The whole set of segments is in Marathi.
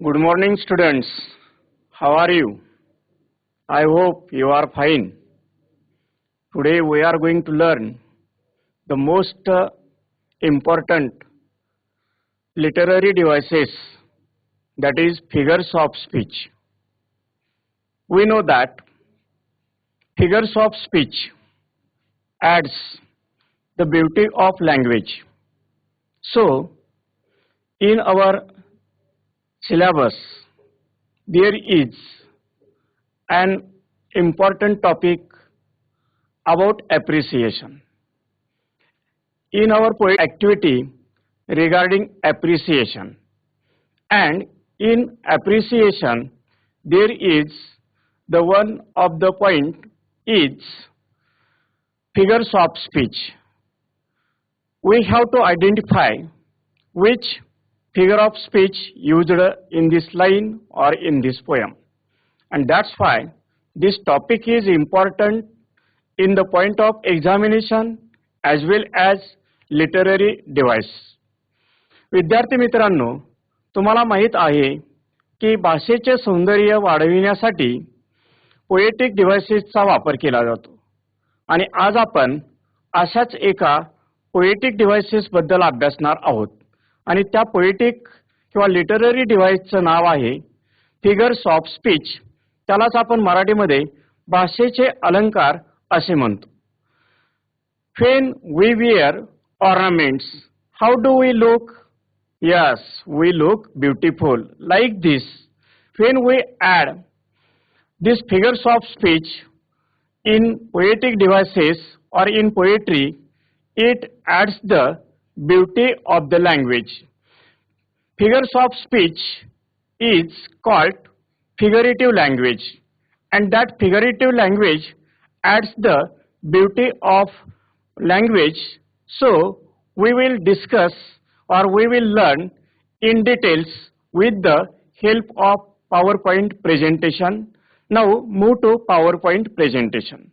Good morning, students. How are you? I hope you are fine. Today we are going to learn the most important literary devices, that is figures of speech. We know that figures of speech adds the beauty of language. So, in our syllabus, there is an important topic about appreciation. In our poet activity regarding appreciation, and in appreciation there is the one of the point is figures of speech. We have to identify which figure of speech used in this line or in this poem, and that's why this topic is important in the point of examination as well as literary device. विद्यार्थी मित्रांनो, तुम्हाला माहित आहे की भाषेचे सौंदर्य वाढविण्यासाठी पोएटिक डिव्हाइसेसचा वापर केला जातो आणि आज आपण अशाच एका पोएटिक डिव्हाइसेस बद्दल अभ्यासणार आहोत आणि त्या पोएटिक किंवा लिटररी डिव्हाइसचं नाव आहे फिगर्स ऑफ स्पीच. त्यालाच आपण मराठीमध्ये भाषेचे अलंकार असे म्हणतो. When we wear ornaments, how do we look? Yes, we look beautiful like this. When we add these figures of speech in poetic devices or in poetry, it adds the beauty of the language. Figures of speech is called figurative language, and that figurative language adds the beauty of language. So we will discuss or we will learn in details with the help of PowerPoint presentation. Now move to PowerPoint presentation.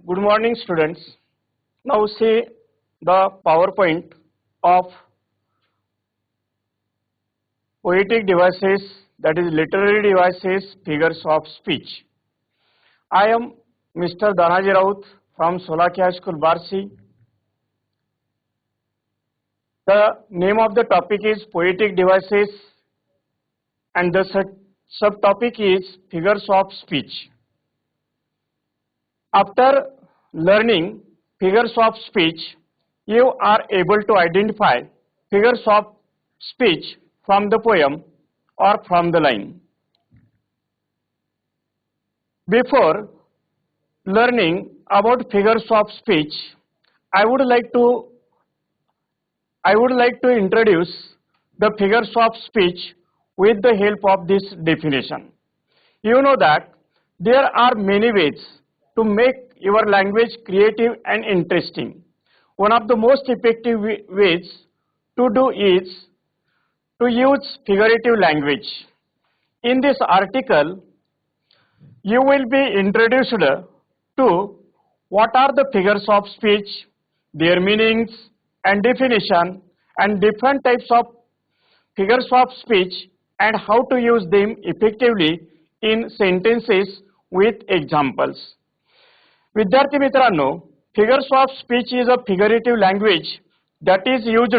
Good morning, students. Now see the PowerPoint of poetic devices, that is literary devices, figures of speech. I am Mr. Danaji Raut from Solaki High School, Barsi. The name of the topic is poetic devices and the subtopic is figures of speech. After learning figures of speech, you are able to identify figures of speech from the poem or from the line. Before learning about figures of speech, I would like to introduce the figures of speech with the help of this definition. You know that there are many ways to make your language creative and interesting. One of the most effective ways to do is to use figurative language. In this article, you will be introduced to what are the figures of speech, their meanings and definition, and different types of figures of speech and how to use them effectively in sentences with examples. विद्यार्थी मित्रांनो, figures of speech is a figurative language that is used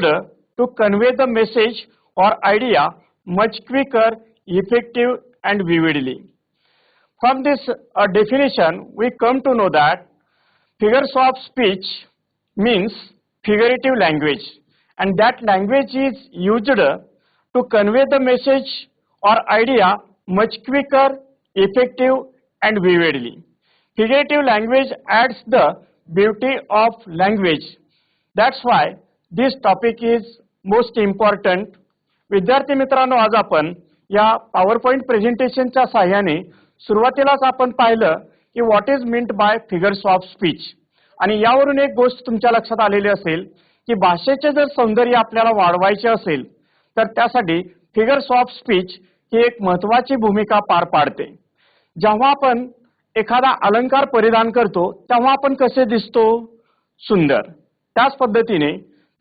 to convey the message or idea much quicker, effective and vividly. From this definition, we come to know that figures of speech means figurative language, and that language is used to convey the message or idea much quicker, effective and vividly. Figurative language adds the beauty of language. That's why this topic is most important. विद्यार्थी मित्रांनो, आज आपण या PowerPoint प्रेझेंटेशनच्या सहाय्याने सुरुवातीलाच आपण पाहिलं की what is meant by figures of speech, आणि यावरून एक गोष्ट तुमच्या लक्षात आलेली असेल की भाषेचे जर सौंदर्य आपल्याला वाढवायचे असेल तर त्यासाठी फिगर्स ऑफ स्पीच ही एक महत्वाची भूमिका पार पाडते. जेव्हा आपण एखादा अलंकार परिधान करतो तेव्हा आपण कसे दिसतो? सुंदर. त्याच पद्धतीने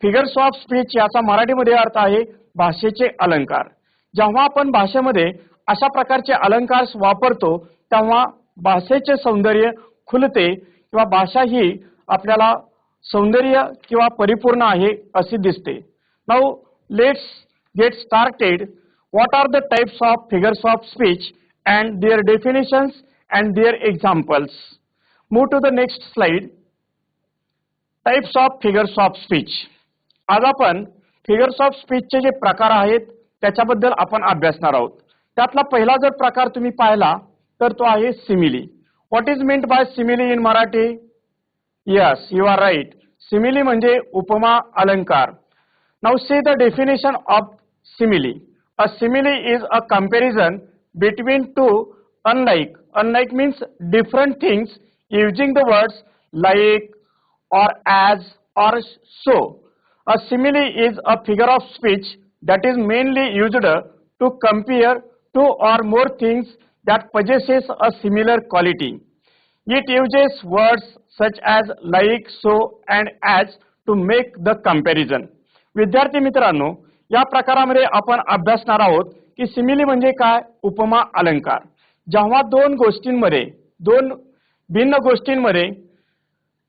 फिगर्स ऑफ स्पीच याचा मराठीमध्ये अर्थ आहे भाषेचे अलंकार. जेव्हा आपण भाषेमध्ये अशा प्रकारचे अलंकार वापरतो तेव्हा भाषेचे सौंदर्य खुलते किंवा भाषा ही आपल्याला सौंदर्य किंवा परिपूर्ण आहे असे दिसते. Now let's get started. What are the types of figures of speech and their definitions and their examples. Move to the next slide. Types of figures of speech. आज आपण फिगर्स ऑफ स्पीचचे जे प्रकार आहेत त्याच्याबद्दल आपण अभ्यासणार आहोत. त्यातला पहिला जर प्रकार तुम्ही पाहिला तर तो आहे simile. What is meant by simile in Marathi? Yes, you are right. Simile म्हणजे उपमा अलंकार. Now see the definition of simile. A simile is a comparison between two unlike means different things using the words like or as or so. A simile is a figure of speech that is mainly used to compare two or more things that possesses a similar quality. It uses words such as like, so and as to make the comparison. विद्यार्थी मित्रांनो, या प्रकारामध्ये आपण अभ्यासणार आहोत की सिमिली म्हणजे काय? उपमा अलंकार. जेव्हा दोन भिन्न गोष्टींमध्ये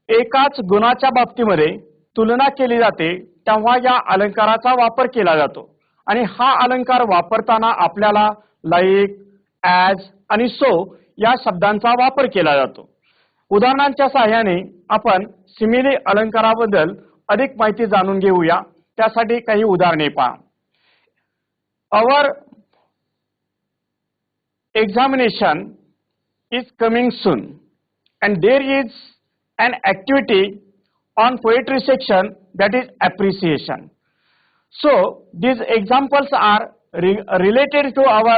एकाच गुणाच्या बाबतीमध्ये तुलना केली जाते तेव्हा या अलंकाराचा वापर केला जातो. आणि हा अलंकार वापरताना आपल्याला लाईक, ॲज आणि सो या शब्दांचा वापर केला जातो. उदाहरणांच्या सहाय्याने आपण सिमिली अलंकाराबद्दल अधिक माहिती जाणून घेऊया. त्यासाठी काही उदाहरणे पहा. Our examination is coming soon and there is an activity on poetry section that is appreciation. So these examples are related to our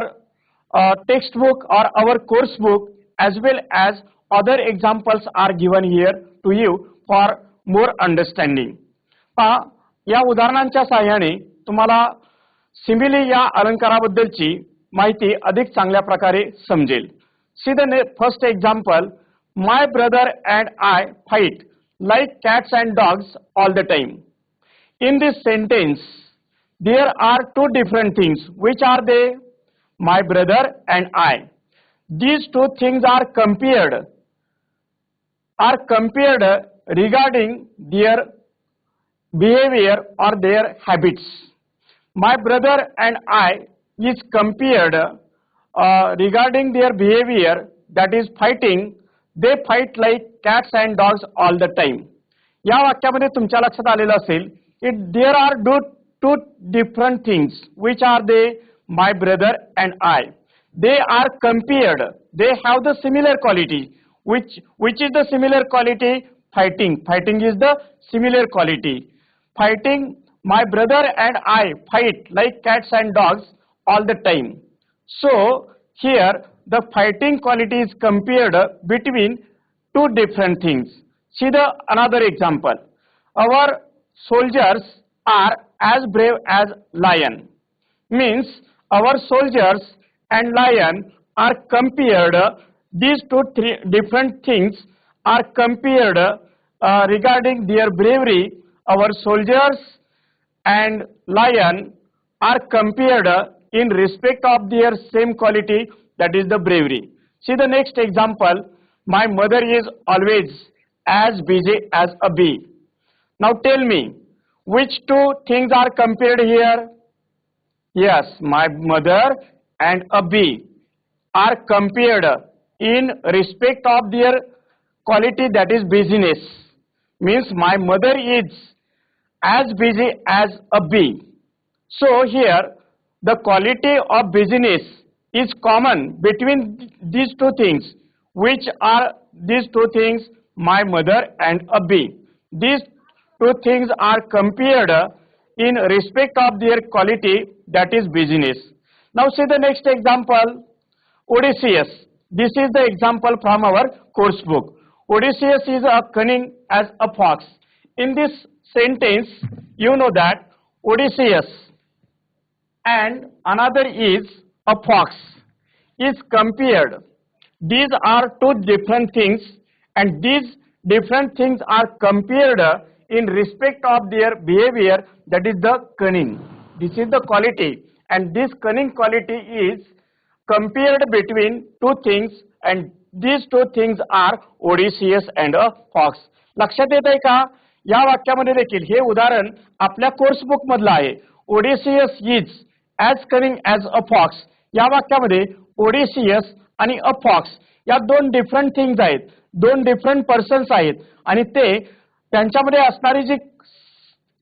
textbook or our course book, as well as other examples are given here to you for more understanding. पहा, या उदाहरणांच्या सहाय्याने तुम्हाला सिमिली या अलंकाराबद्दलची माहिती अधिक चांगल्या प्रकारे समजेल. See the first example. My brother and I fight like cats and dogs all the time. In this sentence there are two different things. Which are they? My brother and I. These two things are compared regarding their behavior or their habits. My brother and I is compared regarding their behavior, that is fighting. They fight like cats and dogs all the time. या वाक्यामध्ये तुमच्या लक्षात आलेलं असेल की there are two different things. Which are they? My brother and I. They are compared. They have the similar quality. Which is the similar quality? Fighting. Fighting is the similar quality. Fighting. My brother and I fight like cats and dogs all the time. So here the fighting quality is compared between two different things. See the another example. Our soldiers are as brave as lion. Means our soldiers and lion are compared. These three different things are compared regarding their bravery. Our soldiers and lion are compared in respect of their same quality, that is the bravery. See the next example. My mother is always as busy as a bee. Now tell me, which two things are compared here? Yes, my mother and a bee are compared in respect of their quality, that is busyness. Means my mother is as busy as a bee. So here the quality of busyness is common between these two things. Which are these two things? My mother and a bee. These two things are compared in respect of their quality, that is busyness. Now see the next example. Odysseus. This is the example from our course book. Odysseus is as cunning as a fox. In this sentence, you know that Odysseus and another is a fox is compared. These are two different things, and these different things are compared in respect of their behavior. That is the cunning. This is the quality, and this cunning quality is compared between two things, and these two things are Odysseus and a fox. लक्षात येत आहे का? या वाक्यामध्ये देखील हे उदाहरण आपल्या कोर्स बुक मधलं आहे. ओडिसियस इज ॲज कनिंग ॲज अ फॉक्स. या वाक्यामध्ये ओडिसियस आणि अ फॉक्स या दोन डिफरंट थिंग्स आहेत, दोन डिफरंट पर्सन्स आहेत, आणि ते त्यांच्यामध्ये असणारी जी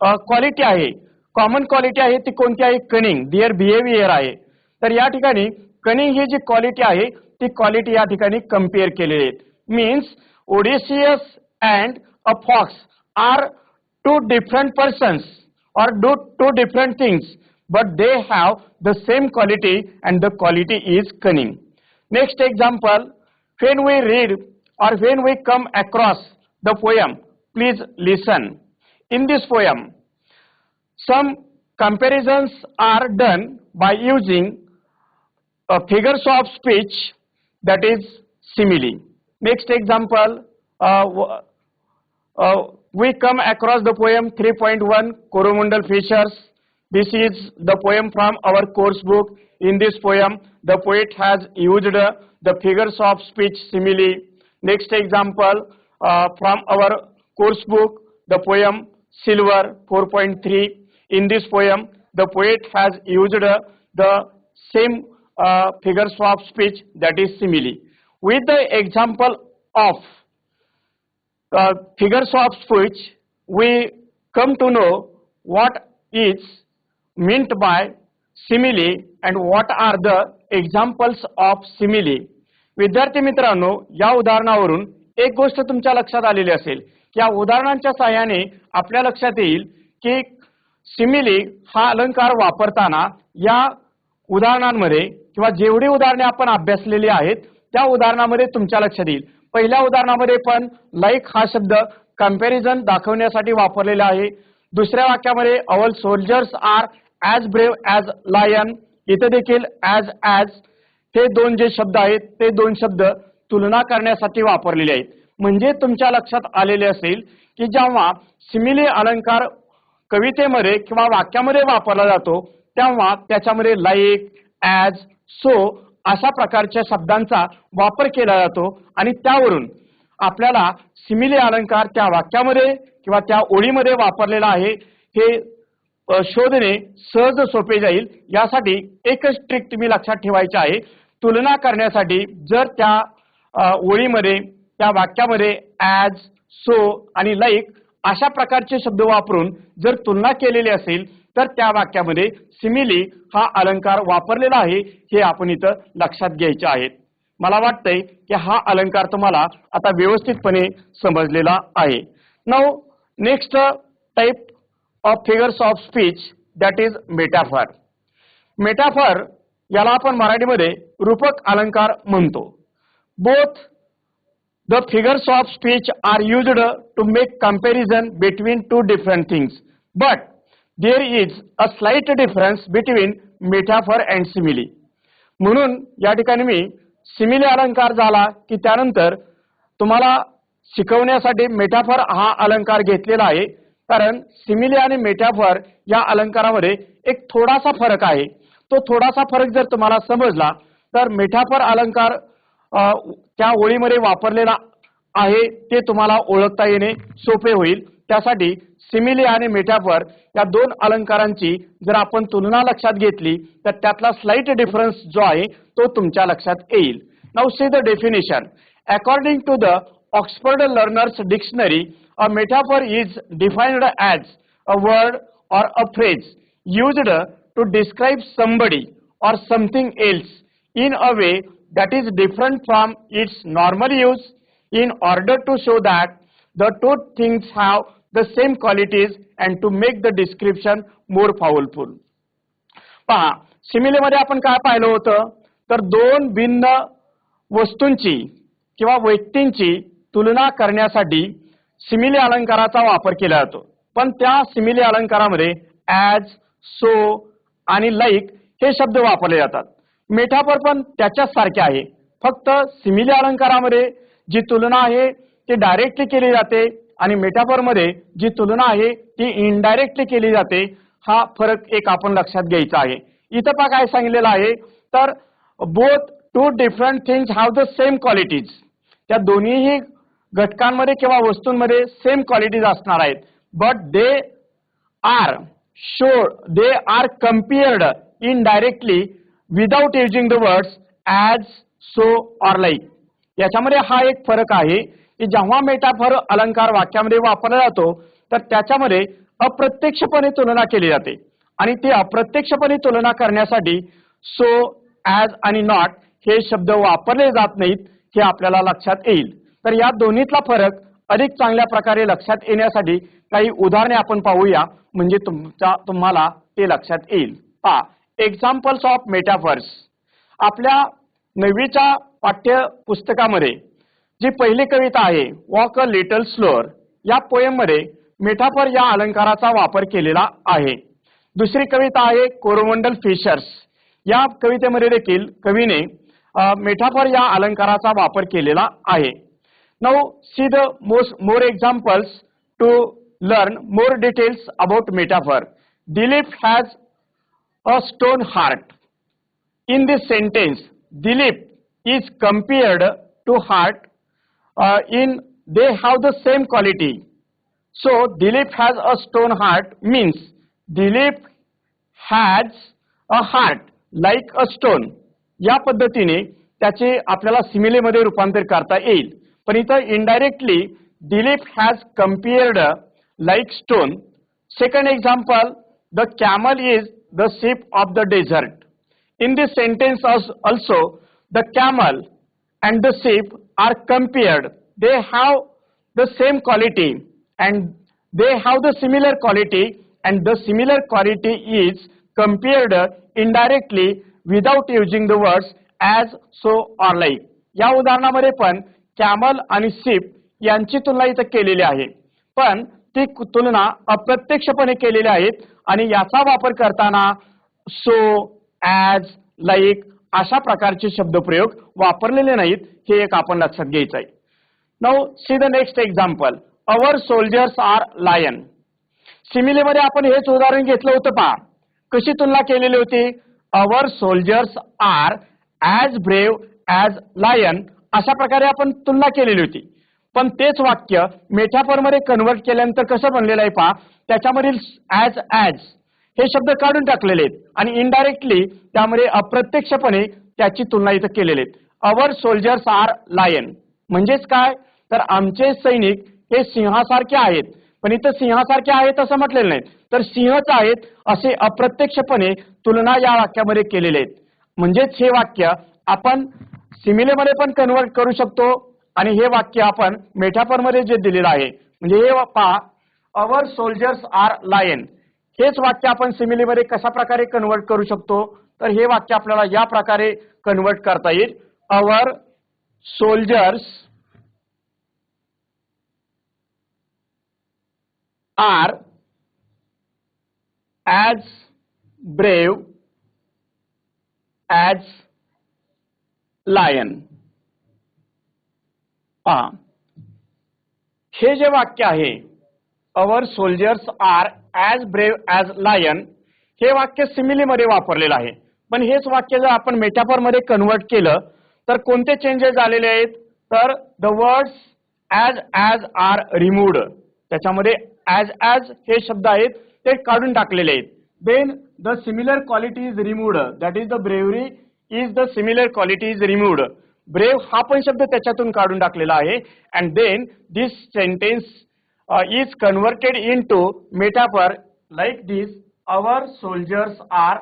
क्वालिटी आहे, कॉमन क्वालिटी आहे ती कोणती आहे? कनिंग. देअर बिहेवियर आहे. तर या ठिकाणी कनिंग ही जी क्वालिटी आहे ती क्वालिटी या ठिकाणी कंपेअर केलेली आहे. Means Odysseus and a fox are two different persons or do two different things, but they have the same quality, and the quality is cunning. Next example, when we read or when we come across the poem, please listen. In this poem, some comparisons are done by using figures of speech, that is simile. Next example, we come across the poem 3.1 Coromandel Fishers. This is the poem from our course book. In this poem, the poet has used the figures of speech simile. Next example, from our course book, the poem Silver 4.3. In this poem, the poet has used the same figures of speech, that is simile. With the example of figures of speech, we come to know what is meant by simile and what are the examples of simile. विद्यार्थी मित्रांनो, या उदाहरणावरून एक गोष्ट तुमच्या लक्षात आलेली असेल की या उदाहरणांच्या सहाय्याने आपल्या लक्षात येईल की सिमिली हा अलंकार वापरताना या उदाहरणांमध्ये किंवा जेवढी उदाहरणे आपण अभ्यासलेली आहेत त्या उदाहरणामध्ये तुमच्या लक्षात येईल. पहिल्या उदाहरणामध्ये पण लाईक हा शब्द कंपॅरिझन दाखवण्यासाठी वापरलेला आहे. दुसऱ्या वाक्यामध्ये our soldiers are as brave as lion. इथे देखील ॲज ॲज हे दोन जे शब्द आहेत ते दोन शब्द तुलना करण्यासाठी वापरलेले आहेत. म्हणजे तुमच्या लक्षात आलेले असेल की जेव्हा सिमिली अलंकार कवितेमध्ये किंवा वाक्यामध्ये वापरला जातो तेव्हा त्याच्यामध्ये लाईक, ॲज, सो अशा प्रकारच्या शब्दांचा वापर केला जातो, आणि त्यावरून आपल्याला सिमिली अलंकार त्या वाक्यामध्ये किंवा त्या ओळीमध्ये वापरलेला आहे हे शोधणे सहज सोपे जाईल. यासाठी एकच ट्रिक तुम्ही लक्षात ठेवायची आहे. तुलना करण्यासाठी जर त्या ओळीमध्ये त्या वाक्यामध्ये ॲज, सो आणि लाईक अशा प्रकारचे शब्द वापरून जर तुलना केलेली असेल तर त्या वाक्यामध्ये सिमिली हा अलंकार वापरलेला आहे हे आपण इथं लक्षात घ्यायचे आहे. मला वाटतंय की हा अलंकार तुम्हाला आता व्यवस्थितपणे समजलेला आहे. Now next type of figures of speech, that is metaphor. Metaphor याला आपण मराठीमध्ये रूपक अलंकार म्हणतो. Both the figures of speech are used to make comparison between two different things, but there is a slight difference between metaphor and simile. म्हणून या ठिकाणी मी सिमिली अलंकार झाला की त्यानंतर तुम्हाला शिकवण्यासाठी मेटाफर हा अलंकार घेतलेला आहे, कारण सिमिली आणि मेटाफर या अलंकारामध्ये एक थोडासा फरक आहे. तो थोडासा फरक जर तुम्हाला समजला तर मेटाफर अलंकार त्या ओळीमध्ये वापरलेला आहे ते तुम्हाला ओळखता येणे सोपे होईल. त्यासाठी सिमिली आणि मेटाफर या दोन अलंकारांची जर आपण तुलना लक्षात घेतली तर त्यातला स्लाइट डिफरन्स जो आहे तो तुमच्या लक्षात येईल. Now see the definition. According to the Oxford learner's dictionary, a metaphor is defined as a word or a phrase used to describe somebody or something else in a way that is different from its normal use in order to show that the two things have the same qualities and to make the description more powerful. पहा, सिमिलीमध्ये आपण काय पाहिलं होतं तर दोन भिन्न वस्तूंची किंवा व्यक्तींची तुलना करण्यासाठी सिमिली अलंकाराचा वापर केला जातो. पण त्या सिमिली अलंकारामध्ये ॲज, सो, आणि लाईक हे शब्द वापरले जातात. मेटाफर पण त्याच्याच सारखे आहे, फक्त सिमिली अलंकारामध्ये जी तुलना आहे ती डायरेक्टली केली जाते आणि मेटाफर मध्ये जी तुलना आहे ती इनडायरेक्टली केली जाते. हा फरक एक आपण लक्षात घ्यायचा आहे. इथं पहा काय सांगितलेलं आहे, तर both two different things have the same qualities. त्या दोन्हीही घटकांमध्ये किंवा वस्तूंमध्ये सेम क्वालिटीज असणार आहेत, but they are compared indirectly without using the words as, so or like. याच्यामध्ये हा एक फरक आहे की जेव्हा मेटाफर अलंकार वाक्यामध्ये वापरला जातो तर त्याच्यामध्ये अप्रत्यक्षपणे तुलना केली जाते आणि ती अप्रत्यक्षपणे तुलना करण्यासाठी सो, ॲज आणि नॉट हे शब्द वापरले जात नाहीत, हे आपल्याला लक्षात येईल. तर या दोन्हीतला फरक अधिक चांगल्या प्रकारे लक्षात येण्यासाठी काही उदाहरणे आपण पाहूया, म्हणजे तुम्हाला ते लक्षात येईल. पहा, एक्झाम्पल्स ऑफ मेटाफर्स. आपल्या 9वीच्या पाठ्यपुस्तकामध्ये जी पहिली कविता आहे वॉक अ लिटल स्लोअर, या पोएम मध्ये मेटाफर या अलंकाराचा वापर केलेला आहे. दुसरी कविता आहे कोरोमंडल फिशर्स, या कवितेमध्ये देखील कवीने मेटाफर या अलंकाराचा वापर केलेला आहे. Now see the more examples to learn more details about metaphor. Dilip has a stone heart. In this sentence, Dilip is compared to heart. They have the same quality. So Dilip has a stone heart means Dilip has a heart like a stone. या पद्धतीने त्याचे आपल्याला सिमिलीमध्ये रूपांतर करता येईल. पण इथं indirectly Dilip has compared like stone. Second example, the camel is the ship of the desert. In this sentence also the camel and the ship are compared. They have the same quality and they have the similar quality and the similar quality is compared indirectly without using the words as, so or like. या उदाहरणामध्ये पण कॅमल आणि शिप यांची तुलना इथं केलेली आहे, पण ती तुलना अप्रत्यक्षपणे केलेली आहेत आणि याचा वापर करताना सो, ॲज, लाईक अशा प्रकारचे शब्दप्रयोग वापरलेले नाहीत, हे एक आपण लक्षात घ्यायचं आहे. Now see the next example, our soldiers are lion. सिमिलीमध्ये आपण हेच उदाहरण घेतलं होतं. पहा कशी तुलना केलेली होती. Our soldiers are as brave as lion, अशा प्रकारे आपण तुलना केलेली होती. पण तेच वाक्य मेटाफर मध्ये कन्वर्ट केल्यानंतर कसं बनलेलं आहे पहा, त्याच्यामधील ॲज हे शब्द काढून टाकलेले आहेत आणि इनडायरेक्टली त्यामध्ये अप्रत्यक्षपणे त्याची तुलना इथं केलेली आहेत. अवर सोल्जर्स आर लायन म्हणजेच काय, तर आमचे सैनिक हे सिंहासारखे आहेत. पण इथं सिंहासारखे आहेत असं म्हटलेलं नाही, तर सिंहच आहेत असे अप्रत्यक्षपणे तुलना या वाक्यामध्ये केलेले आहेत. म्हणजेच हे वाक्य आपण सिमिलीमध्ये पण कन्वर्ट करू शकतो आणि हे वाक्य आपण मेटाफर मध्ये जे दिलेलं आहे, म्हणजे हे पहा, अवर सोल्जर्स आर लायन, हेच वाक्य आपण सिमिलीमध्ये कशा प्रकारे कन्वर्ट करू शकतो, तर हे वाक्य आपल्याला या प्रकारे कन्वर्ट करता येईल. Our soldiers are as brave as lion. पहा, हे जे वाक्य आहे our soldiers are as brave as lion, हे वाक्य सिमिलीमध्ये वापरलेलं आहे. पण हेच वाक्य जर आपण मेटाफर मध्ये कन्वर्ट केलं तर कोणते चेंजेस झालेले आहेत, तर the words as are removed, त्याच्यामध्ये ॲज हे शब्द आहेत ते काढून टाकलेले आहेत. Then the similar quality is removed, that is the bravery is the similar quality is removed. Brave हा पण शब्द त्याच्यातून काढून टाकलेला आहे. And then this sentence is converted into metaphor like this, our soldiers are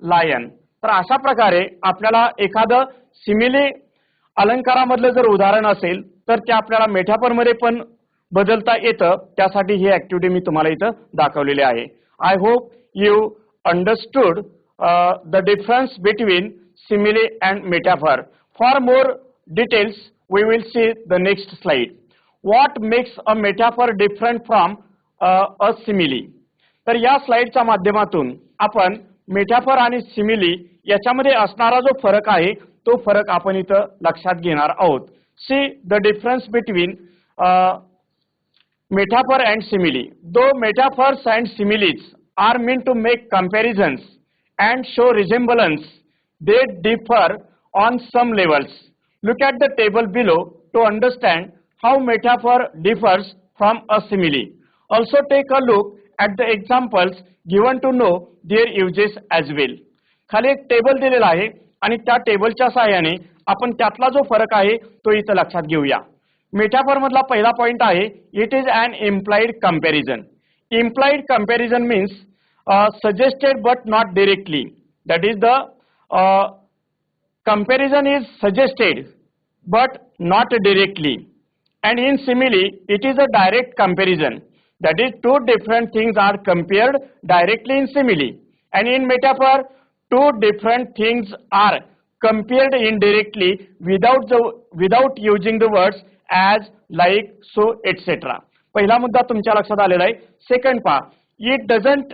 lion. तर अशा प्रकारे आपल्याला एखादं सिमिली अलंकारामधलं जर उदाहरण असेल तर ते आपल्याला मेटाफर मध्ये पण बदलता येतं. त्यासाठी ही ऍक्टिव्हिटी मी तुम्हाला इथं दाखवलेली आहे. I hope you understood the difference between simile and metaphor. For more details, we will see the next slide. What makes a metaphor different from a simile? तर या स्लाइडच्या माध्यमातून आपण मेटाफर आणि सिमिली याच्यामध्ये असणारा जो फरक आहे तो फरक आपण इथं लक्षात घेणार आहोत. See the difference between metaphor and simile. Though metaphors and similes are meant to make comparisons and show resemblance, they differ on some levels. Look at the table below to understand how metaphor differs from a simile. Also take a look at the examples given to know their uses as well. खाली एक टेबल दिलेला आहे आणि त्या टेबलच्या सहाय्याने आपण त्यातला जो फरक आहे तो इथं लक्षात घेऊया. मेटाफर मधला पहिला पॉइंट आहे it is an implied comparison. Implied comparison means suggested but not directly. That is the comparison is suggested but not directly, and in simile it is a direct comparison. That is, two different things are compared directly in simile, and in metaphor two different things are compared indirectly without using the words as, like, so, etc. पहिला मुद्दा तुमच्या लक्षात आलेला आहे. सेकंड पहा, it doesn't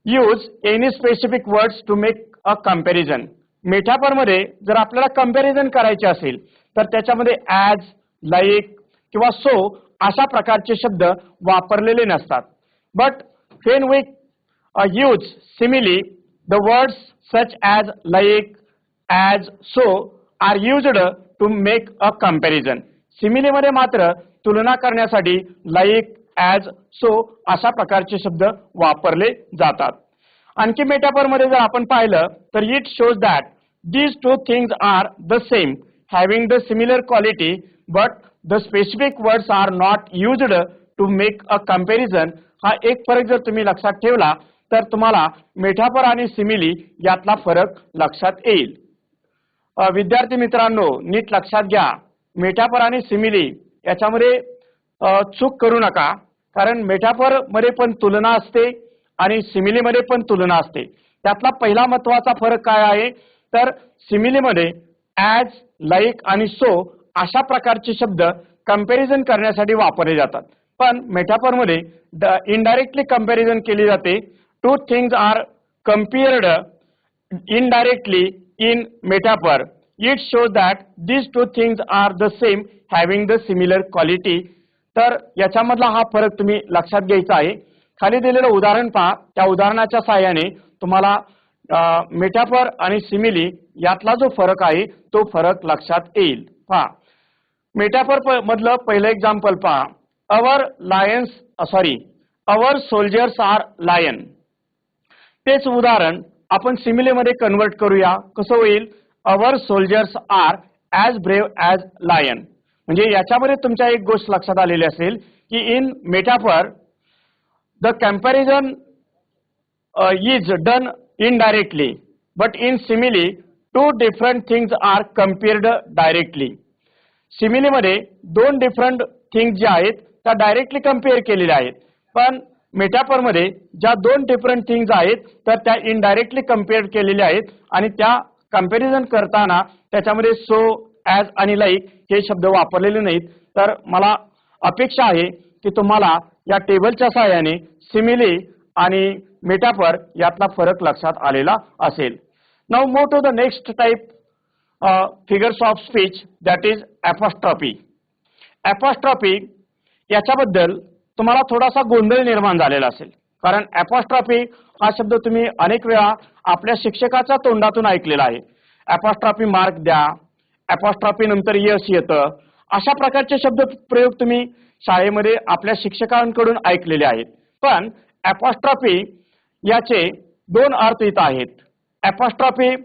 use any specific words to make a comparison. Metaphor मध्ये जर आपल्याला कंपॅरिझन करायचे असेल तर त्याच्यामध्ये ॲज, लाईक किंवा सो अशा प्रकारचे शब्द वापरलेले नसतात. But when we use simile the words such as, like, as, so are used to make a comparison. सिमिलीमध्ये मात्र तुलना करण्यासाठी लाईक, ॲज, सो अशा प्रकारचे शब्द वापरले जातात. आणखी मेटाफर मध्ये जर आपण पाहिलं तर it shows that these two things are the same having the similar quality but the specific words are not used to make a comparison. हा एक फरक जर तुम्ही लक्षात ठेवला तर तुम्हाला मेटाफर आणि सिमिली यातला फरक लक्षात येईल. विद्यार्थी मित्रांनो, नीट लक्षात घ्या, मेटाफर आणि सिमिली याच्यामध्ये चूक करू नका, कारण मेटाफर मध्ये पण तुलना असते आणि सिमिलीमध्ये पण तुलना असते. त्यातला पहिला महत्वाचा फरक काय आहे तर सिमिलीमध्ये ॲज, लाईक आणि सो अशा प्रकारचे शब्द कंपॅरिझन करण्यासाठी वापरले जातात, पण मेटाफर मध्ये इनडायरेक्टली कंपॅरिझन केली जाते. Two things are compared indirectly in metaphor. It shows that these two things are the same having the similar quality. तर याच्यामधला हा फरक तुम्ही लक्षात घ्यायचा आहे. खाली दिलेलं उदाहरण पहा, त्या उदाहरणाच्या सहाय्याने तुम्हाला मेटाफर आणि सिमिली यातला जो फरक आहे तो फरक लक्षात येईल. पहा, मेटाफर मधलं पहिलं एक्झाम्पल पहा, अवर सोल्जर्स आर लायन. तेच उदाहरण आपण सिमिलीमध्ये कन्वर्ट करूया. कसं होईल? Our soldiers are as brave as lion. म्हणजे याच्यामध्ये तुमच्या एक गोष्ट लक्षात आलेली असेल की in metaphor the comparison is done indirectly but in simile two different things are compared directly. सिमिलीमध्ये दोन डिफरंट थिंग्स ज्या आहेत त्या डायरेक्टली कंपेअर केलेल्या आहेत, पण मेटाफर मध्ये ज्या दोन डिफरंट थिंग्स आहेत तर त्या इनडायरेक्टली कंपेअर केलेल्या आहेत आणि त्या कंपॅरिझन करताना त्याच्यामध्ये सो, ॲज आणि लाईक हे शब्द वापरलेले नाहीत. तर मला अपेक्षा आहे की तुम्हाला या टेबलच्या सहाय्याने सिमिली आणि मेटाफर यातला फरक लक्षात आलेला असेल. Now move to the next type figures of speech, that is apostrophe. Apostrophe याच्याबद्दल तुम्हाला थोडासा गोंधळ निर्माण झालेला असेल, कारण ॲपॉस्ट्रॉफी हा शब्द तुम्ही अनेक वेळा आपल्या शिक्षकाच्या तोंडातून ऐकलेला आहे. ॲपॉस्ट्रॉफी मार्क द्या, ॲपॉस्ट्रॉफी नंतर यश येतं, अशा प्रकारचे शब्द प्रयोग तुम्ही शाळेमध्ये आपल्या शिक्षकांकडून ऐकलेले आहेत. पण ॲपॉस्ट्रॉफी याचे दोन अर्थ इथं आहेत. ॲपॉस्ट्रॉफी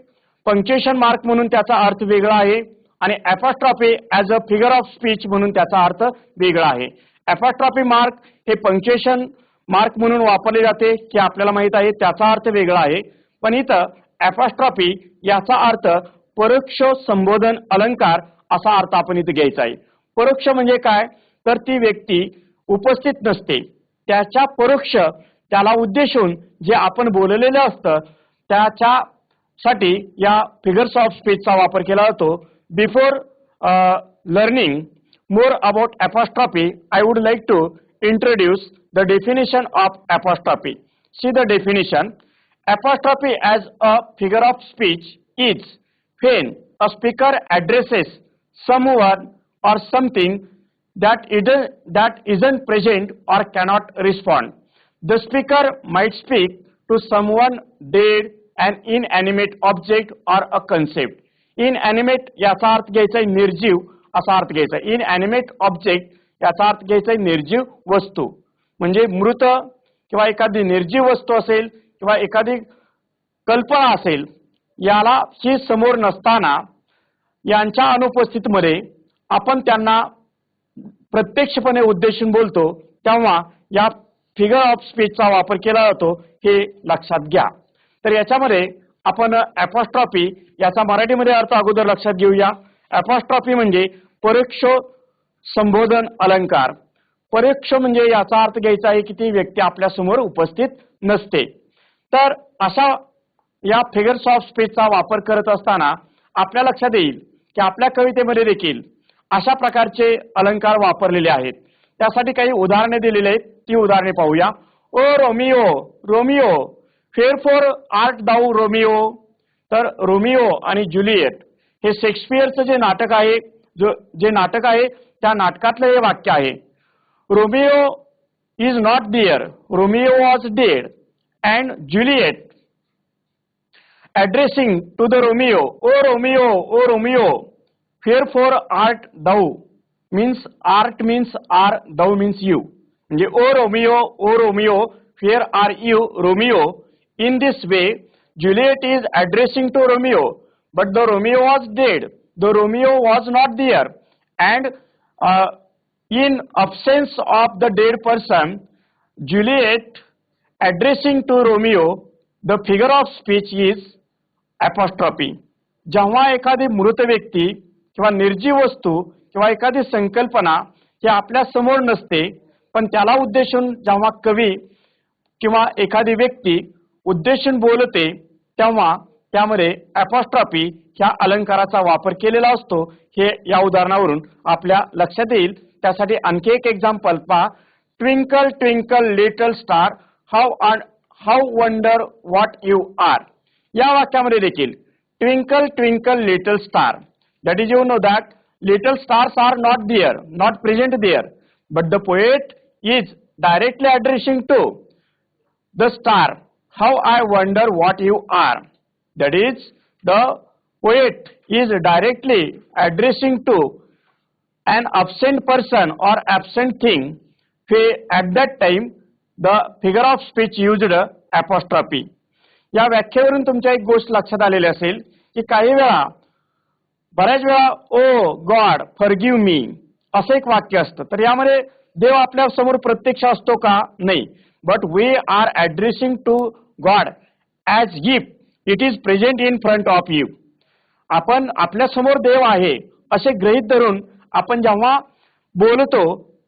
पंक्च्युएशन मार्क म्हणून त्याचा अर्थ वेगळा आहे आणि apostrophe as a figure of speech म्हणून त्याचा अर्थ वेगळा आहे. ॲपॉस्ट्रॉफी मार्क हे पंक्च्युएशन मार्क म्हणून वापरले जाते की आपल्याला माहित आहे, त्याचा अर्थ वेगळा आहे. पण इथं ॲपॉस्ट्रॉफी याचा अर्थ परोक्ष संबोधन अलंकार असा अर्थ आपण इथे घ्यायचा आहे. परोक्ष म्हणजे काय तर ती व्यक्ती उपस्थित नसते, त्याच्या परोक्ष त्याला उद्देशून जे आपण बोललेलं असतं त्याच्यासाठी या फिगर्स ऑफ स्पीचचा वापर केला जातो. Before learning more about apostrophe, I would like to introduce the definition of apostrophe. See the definition. apostrophe as a figure of speech is when a speaker addresses someone or something that isn't present or cannot respond. The speaker might speak to someone dead, an inanimate object or a concept. Inanimate याचा अर्थ घ्यायचा आहे निर्जीव असा अर्थ घ्यायचा. इनएनिमेट ऑब्जेक्ट याचा अर्थ घ्यायचा आहे निर्जीव वस्तू. म्हणजे मृत किंवा एखादी निर्जीव वस्तू असेल किंवा एखादी कल्पना असेल, याला ची समोर नसताना यांच्या अनुपस्थितीमध्ये आपण त्यांना प्रत्यक्षपणे उद्देशून बोलतो, तेव्हा या फिगर ऑफ स्पीचचा वापर केला जातो, हे लक्षात घ्या. तर याच्यामध्ये आपण अपॉस्ट्रॉफी याचा मराठीमध्ये अर्थ अगोदर लक्षात घेऊया. अपॉस्ट्रॉफी म्हणजे परोक्ष संबोधन अलंकार. परोक्ष म्हणजे याचा अर्थ घ्यायचा आहे की ती व्यक्ती आपल्या समोर उपस्थित नसते. तर अशा या फिगर्स ऑफ स्पीचचा वापर करत असताना आपल्या लक्षात येईल की आपल्या कवितेमध्ये देखील अशा प्रकारचे अलंकार वापरलेले आहेत. त्यासाठी काही उदाहरणे दिलेली आहेत, ती उदाहरणे पाहूया. ओ रोमिओ रोमिओ फेअरफॉर आर्ट दाऊ रोमिओ. तर रोमिओ आणि ज्युलियट हे शेक्सपियरचं जे नाटक आहे, जे नाटक आहे त्या नाटकातलं हे वाक्य आहे. Romeo is not there, Romeo was dead, and Juliet addressing to the Romeo, O Romeo, fearful art thou. Means art means are, thou means you. म्हणजे O Romeo, fear are you, Romeo. In this way, Juliet is addressing to Romeo, but the Romeo was dead. The Romeo was not there, and in absence of the dead person, Juliet addressing to Romeo, the figure of speech is apostrophe. जेव्हा एखादी मृत व्यक्ती किंवा निर्जीव वस्तू किंवा एखादी संकल्पना ही आपल्या समोर नसते, पण त्याला उद्देशून जेव्हा कवी किंवा एखादी व्यक्ती उद्देशून बोलते, तेव्हा त्यामध्ये अपॉस्ट्रॉफी ह्या अलंकाराचा वापर केलेला असतो. हे या उदाहरणावरून आपल्या लक्षात येईल. त्यासाठी आणखी एक एक्झाम्पल पहा. Twinkle twinkle little star, how wonder what you are. या वाक्यामध्ये देखील twinkle twinkle little star, that is you know that little stars are not there, not present there, but the poet is directly addressing to the star, how I wonder what you are. That is the poet is directly addressing to an absent person or absent thing. At that time the figure of speech used apostrophe. या व्याख्येवरून तुमच्या एक गोष्ट लक्षात आलेली असेल की काही वेळा बऱ्याच वेळा ओ गॉड फॉरगिव्ह मी असं एक वाक्य असतं. तर यामध्ये देव आपल्या समोर प्रत्यक्ष असतो का? नाही. But we are addressing to God as if it is present in front of you. आपण आपल्या समोर देव आहे असे गृहीत धरून आपण जेव्हा बोलतो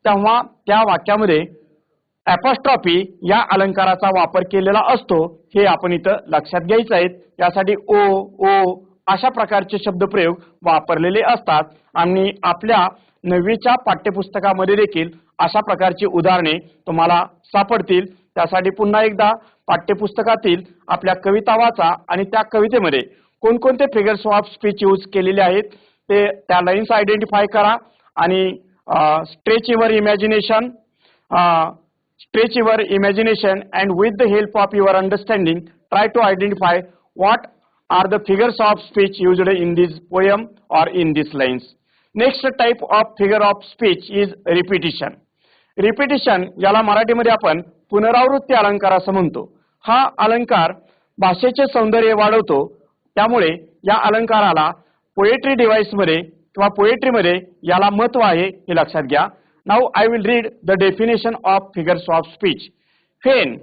तेव्हा त्या वाक्यामध्ये अपॉस्ट्रॉफी या अलंकाराचा वापर केलेला असतो. हे आपण इथं लक्षात घ्यायचं आहे. यासाठी ओ अशा प्रकारचे शब्दप्रयोग वापरलेले असतात आणि आपल्या 9वीच्या पाठ्यपुस्तकामध्ये देखील अशा प्रकारची उदाहरणे तुम्हाला सापडतील. त्यासाठी पुन्हा एकदा पाठ्यपुस्तकातील आपल्या कविता वाचा आणि त्या कवितेमध्ये कोणकोणते फिगर्स ऑफ स्पीच यूज केलेले आहेत ते त्या लाईन्स आयडेंटिफाय करा आणि stretch your imagination and with the help of your understanding try to identify what are the figures of speech used in this poem or in these lines. Next type of figure of speech is repetition. Repetition याला मराठीमध्ये आपण पुनरावृत्ती अलंकार असं म्हणतो. हा अलंकार भाषेचे सौंदर्य वाढवतो. त्यामुळे या अलंकाराला पोएट्री डिव्हाइस मध्ये किंवा पोएट्रीमध्ये याला महत्व आहे हे लक्षात घ्या. Now I will read the definition of figures of speech. When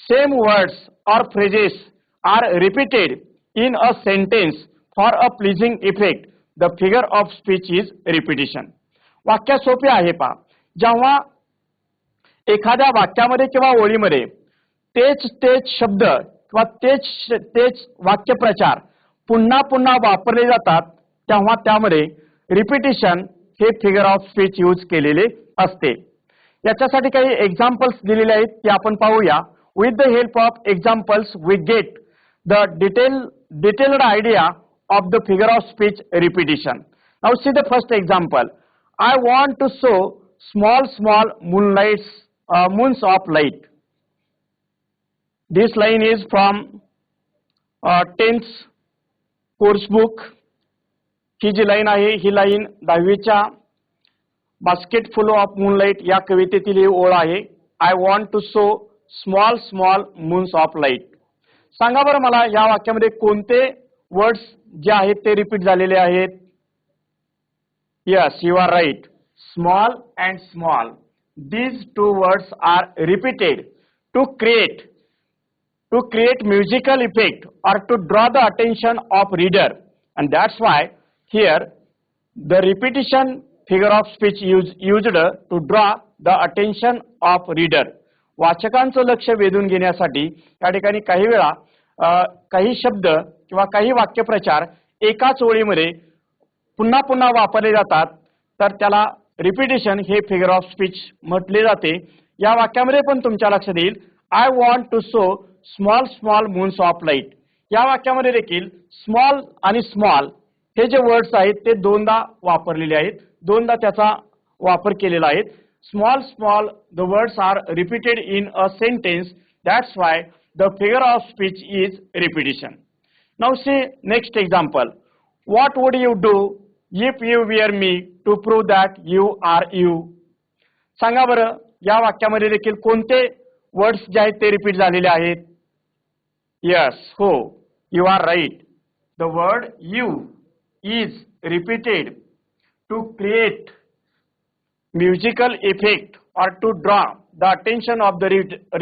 same words or phrases are repeated in a sentence for a pleasing effect, the figure of speech is repetition. वाक्य सोपे आहे पहा. जेव्हा एखाद्या वाक्यामध्ये किंवा ओळीमध्ये तेच शब्द किंवा तेच वाक्यप्रचार पुन्हा पुन्हा वापरले जातात तेव्हा त्यामध्ये रिपिटिशन हे फिगर ऑफ स्पीच यूज केलेले असते. याच्यासाठी काही एक्झाम्पल्स दिलेले आहेत ते आपण पाहूया. with the help of examples we get the detailed idea of the figure of speech repetition. Now see the first example. I want to show small moons of light. This line is from 10th course book. ही जी लाईन आहे ही लाईन 10वीच्या बास्केट फुल ऑफ मूनलाइट या कवितेतील ही ओळ आहे. I want to show small moons of light. सांगा बरं मला या वाक्यामध्ये कोणते वर्ड्स जे आहेत ते रिपीट झालेले आहेत. Yes, you are right. Small and small, these two words are repeated to create musical effect or to draw the attention of reader, and that's why here the repetition figure of speech used to draw the attention of reader. वाचकांचं लक्ष वेधून घेण्यासाठी या ठिकाणी काही वेळा काही शब्द किंवा काही वाक्यप्रचार एकाच ओळीमध्ये पुन्हा पुन्हा वापरले जातात, तर त्याला रिपिटिशन हे फिगर ऑफ स्पीच म्हटले जाते. या वाक्यामध्ये पण तुमच्या लक्षात येईल I want to show small moons of light. या वाक्यामध्ये देखील स्मॉल आणि स्मॉल हे जे वर्ड्स आहेत ते दोनदा वापरलेले आहेत, दोनदा त्याचा वापर केलेला आहे. Small the words are repeated in a sentence, that's why the figure of speech is repetition. Now see next example. What would you do if you were me to prove that you are you? सांगा बरं या वाक्यामध्ये देखील कोणते वर्ड्स जे आहेत ते रिपीट झालेले आहेत. यस, हो, you are right. The word you is repeated to create musical effect or to draw the attention of the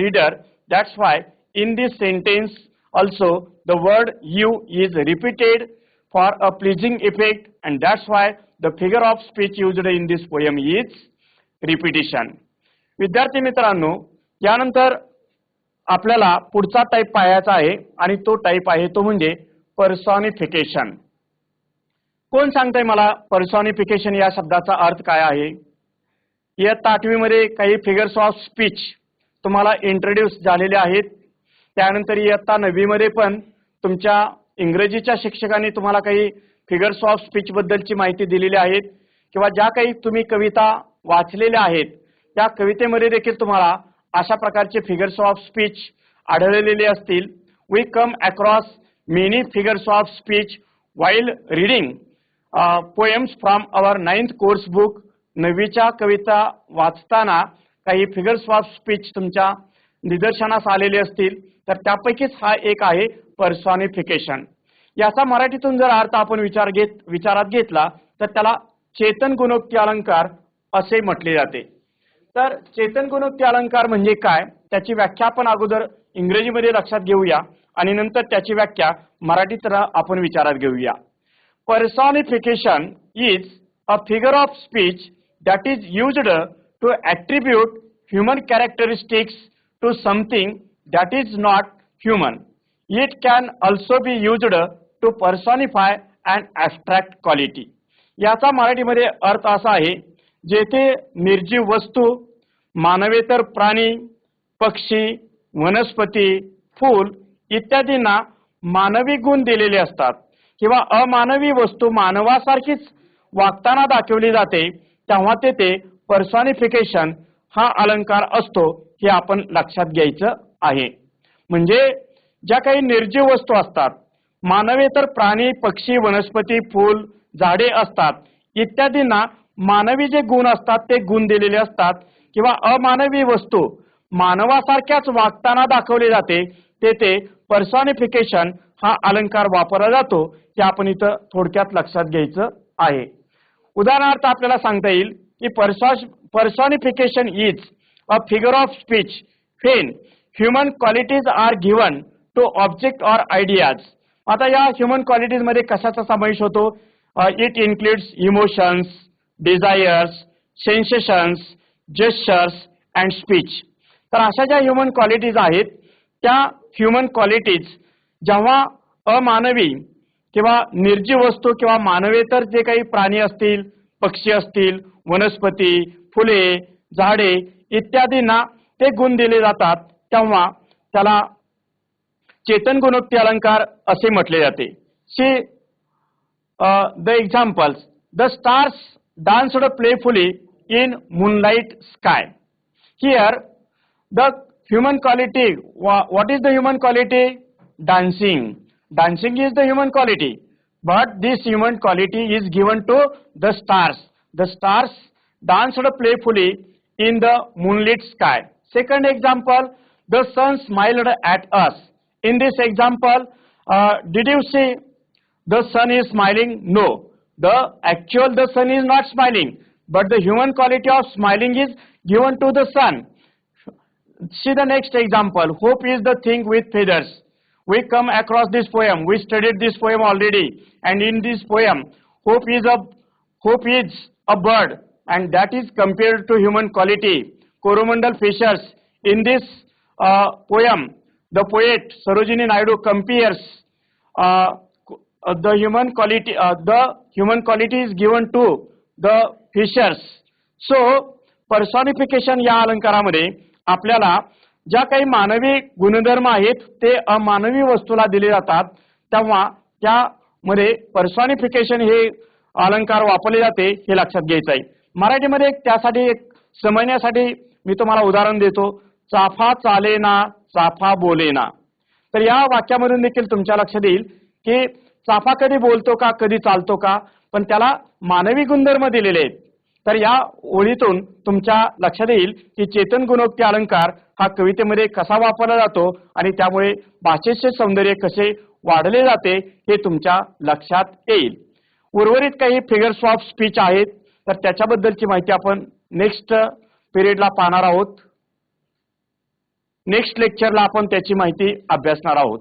reader. That's why in this sentence also the word you is repeated for a pleasing effect, and that's why the figure of speech used in this poem is repetition. विद्यार्थी मित्रांनो, यानंतर आपल्याला पुढचा टाइप पाहायचा आहे आणि तो टाइप आहे तो म्हणजे पर्सॉनिफिकेशन. कोण सांगताय मला पर्सॉनिफिकेशन या शब्दाचा अर्थ काय आहे. इयत्ता 8वी मध्ये काही फिगर्स ऑफ स्पीच तुम्हाला इंट्रोड्यूस झालेले आहेत. त्यानंतर इयत्ता 9वी मध्ये पण तुमच्या इंग्रजीच्या शिक्षकांनी तुम्हाला काही फिगर्स ऑफ स्पीच बद्दलची माहिती दिलेली आहे, किंवा ज्या काही तुम्ही कविता वाचलेल्या आहेत त्या कवितेमध्ये देखील तुम्हाला अशा प्रकारचे फिगर्स ऑफ स्पीच आढळलेले असतील. We come across many figures of speech while reading poems from our 9th course book. 9वीच्या कविता वाचताना काही फिगर्स ऑफ स्पीच तुमच्या निदर्शनास आलेले असतील, तर त्यापैकीच हा एक आहे पर्सॉनिफिकेशन. याचा मराठीतून जर अर्थ आपण विचारात घेतला तर त्याला चेतन गुणोक्ती अलंकार असे म्हटले जाते. तर चेतन गुणोक्ती अलंकार म्हणजे काय, त्याची व्याख्या आपण अगोदर इंग्रजीमध्ये लक्षात घेऊया आणि नंतर त्याची व्याख्या मराठीत आपण विचारात घेऊया. Personification is a figure of speech that is used to attribute human characteristics to something that is not human. It can also be used to personify an abstract quality. याचा मराठीमध्ये अर्थ असा आहे, जेथे निर्जीव वस्तू, मानवेतर प्राणी, पक्षी, वनस्पती, फूल इत्यादींना मानवी गुण दिलेले असतात किंवा अमानवी वस्तू मानवासारखीच वागताना दाखवली जाते, तेव्हा तेथे पर्सॉनिफिकेशन हा अलंकार असतो हे आपण लक्षात घ्यायचं आहे. म्हणजे ज्या काही निर्जीव वस्तू असतात, मानवेतर प्राणी, पक्षी, वनस्पती, फूल, झाडे असतात इत्यादींना मानवी जे गुण असतात ते गुण दिलेले असतात, किंवा अमानवी वस्तू मानवासारख्याच वागताना दाखवले जाते, तेथे पर्सॉनिफिकेशन हा अलंकार वापरला जातो. हे आपण इथं थोडक्यात लक्षात घ्यायचं आहे. उदाहरणार्थ आपल्याला सांगता येईल की personification is a figure of speech when human qualities are given to object or ideas. आता या ह्युमन क्वालिटीज मध्ये कशाचा समावेश होतो. It includes emotions, desires, sensations, gestures and speech. तर अशा ज्या ह्युमन क्वालिटीज आहेत त्या ह्युमन क्वालिटीज जेव्हा अमानवी किंवा निर्जीव वस्तू किंवा मानवेतर जे काही प्राणी असतील, पक्षी असतील, वनस्पती, फुले, झाडे इत्यादींना ते गुण दिले जातात, तेव्हा त्याला चेतन गुणोक्ती अलंकार असे म्हटले जाते. See the examples, the stars danced playfully in moonlight sky. Here the human quality, what is the human quality? Dancing. Dancing is the human quality, but this human quality is given to the stars. The stars danced playfully in the moonlit sky. Second example, the sun smiled at us. In this example, did you see the sun is smiling? No. The sun is not smiling, but the human quality of smiling is given to the sun. See the next example. Hope is the thing with feathers. We come across this poem. We studied this poem already, and in this poem, hope is a bird, and that is compared to human quality. Coromandel Fishers. In this poem, the poet Sarojini Naidu compares the human quality is given to the fishers. So personification या अलंकारामध्ये आपल्याला ज्या काही मानवी गुणधर्म आहेत ते अमानवी वस्तूला दिले जातात, तेव्हा त्यामध्ये पर्सॉनिफिकेशन हे अलंकार वापरले जाते हे लक्षात घ्यायचं आहे. मराठीमध्ये त्यासाठी एक समजण्यासाठी मी तुम्हाला उदाहरण देतो. चाफा चालेना चाफा बोलेना. तर या वाक्यामधून देखील तुमच्या लक्षात येईल की चाफा कधी बोलतो का, कधी चालतो का, पण त्याला मानवी गुणधर्म दिलेले आहेत. तर या ओळीतून तुमच्या लक्षात येईल की चेतन गुणोक्ती अलंकार हा कवितेमध्ये कसा वापरला जातो आणि त्यामुळे भाषेचे सौंदर्य कसे वाढले जाते हे तुमच्या लक्षात येईल. उर्वरित काही फिगर्स ऑफ स्पीच आहेत, तर त्याच्याबद्दलची माहिती आपण नेक्स्ट पिरियडला पाहणार आहोत. नेक्स्ट लेक्चरला आपण त्याची माहिती अभ्यासणार आहोत.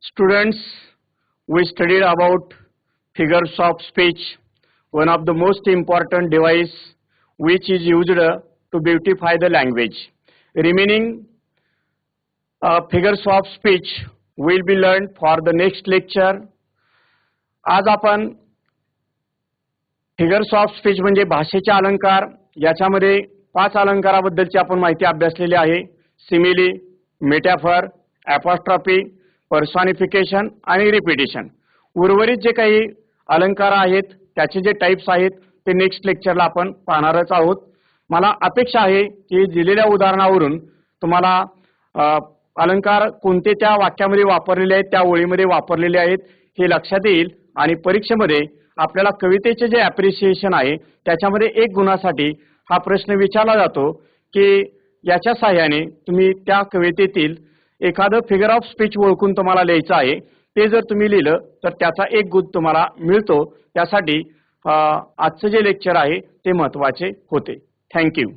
Students, we studied about figures of speech, one of the most important device which is used to beautify the language. Remaining figures of speech will be learned for the next lecture. आज आपण फिगर्स ऑफ स्पीच म्हणजे भाषेचे अलंकार याच्यामध्ये 5 अलंकाराबद्दलची आपण माहिती अभ्यासलेली आहे. सिमिली, मेटाफर, ॲपॉस्ट्रॉफी, पर्सॉनिफिकेशन आणि रिपिटेशन. उर्वरित जे काही अलंकार आहेत त्याचे जे टाइप्स आहेत ते नेक्स्ट लेक्चरला आपण पाहणारच आहोत. मला अपेक्षा आहे की दिलेल्या उदाहरणावरून तुम्हाला अलंकार कोणते त्या वाक्यामध्ये वापरलेले आहेत, त्या ओळीमध्ये वापरलेले आहेत हे लक्षात येईल आणि परीक्षेमध्ये आपल्याला कवितेचे जे ॲप्रिसिएशन आहे त्याच्यामध्ये 1 गुणासाठी हा प्रश्न विचारला जातो की याच्या सहाय्याने तुम्ही त्या कवितेतील एखादं फिगर ऑफ स्पीच ओळखून तुम्हाला लिहायचं आहे. ते जर तुम्ही लिहिलं तर त्याचा 1 गुण तुम्हाला मिळतो. त्यासाठी आजचं जे लेक्चर आहे ते महत्त्वाचे होते. थँक्यू.